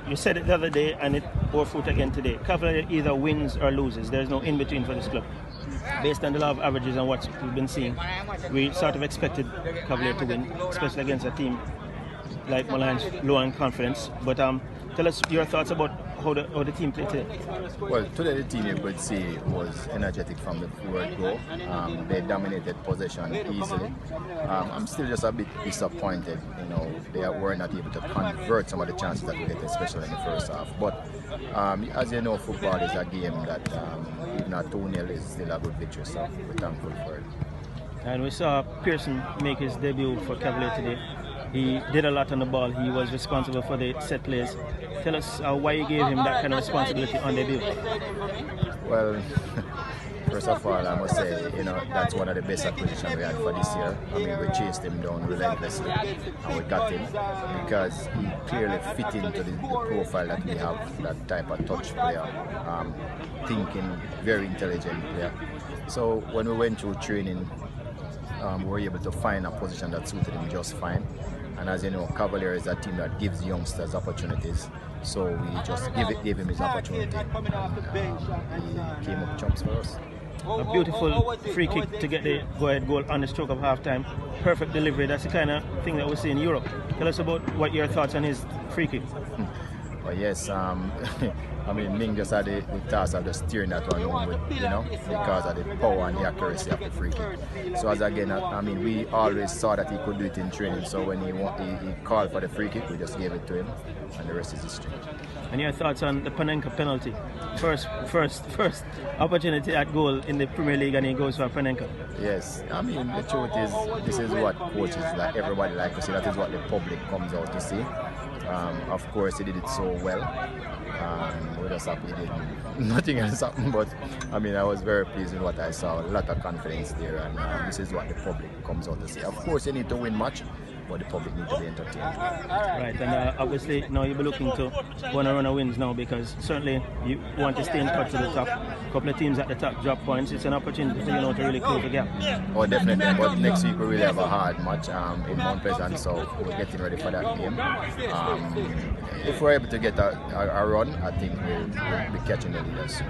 you said it the other day and it bore fruit again today. Cavalier either wins or loses. There's no in-between for this club. Based on the law of averages and what we've been seeing, we sort of expected Cavalier to win, especially against a team like Molynes, low on confidence. But tell us your thoughts about how the team played today. Well, today the team, you could see, was energetic from the word go. They dominated possession easily. I'm still just a bit disappointed. They were not able to convert some of the chances that we had, especially in the first half. But as you know, football is a game that even a 2-0 is still a good victory. So we're thankful for it. And we saw Pearson make his debut for Cavalier today. He did a lot on the ball. He was responsible for the set plays. Tell us why you gave him that kind of responsibility on debut. Well, first of all, I must say, that's one of the best acquisitions we had for this year. I mean, we chased him down relentlessly, and we got him because he clearly fit into the profile that we have, that type of touch player, thinking, very intelligent player. So when we went through training, we were able to find a position that suited him just fine. And as you know, Cavalier is a team that gives youngsters opportunities. So we just gave him his opportunity. He came up chumps for us. A beautiful free kick to get the go-ahead goal on the stroke of halftime. Perfect delivery. That's the kind of thing that we see in Europe. Tell us about what your thoughts on his free kick. Well, yes, I mean, Ming just had the task of just steering that one home with, because of the power and the accuracy of the free kick. So as again, I mean, we always saw that he could do it in training. So when he called for the free kick, we just gave it to him, and the rest is history. And your thoughts on the Panenka penalty? First opportunity at goal in the Premier League, and he goes for a Panenka. Yes, I mean, the truth is, this is what coaches, like everybody like to see. That is what the public comes out to see. Of course, he did it so well. We're just happy he did nothing else happened, but I mean, I was very pleased with what I saw. A lot of confidence there, and this is what the public comes out to see. Of course, you need to win match, but the public need to be entertained. Right, and obviously now you'll be looking to want to run a wins now, because certainly you want to stay in touch with the top. A couple of teams at the top drop points. It's an opportunity for to really close the gap. Oh, definitely. But next week we really have a hard match in Mount Pleasant, so we're getting ready for that game. If we're able to get a run, I think we'll be catching the leaders soon.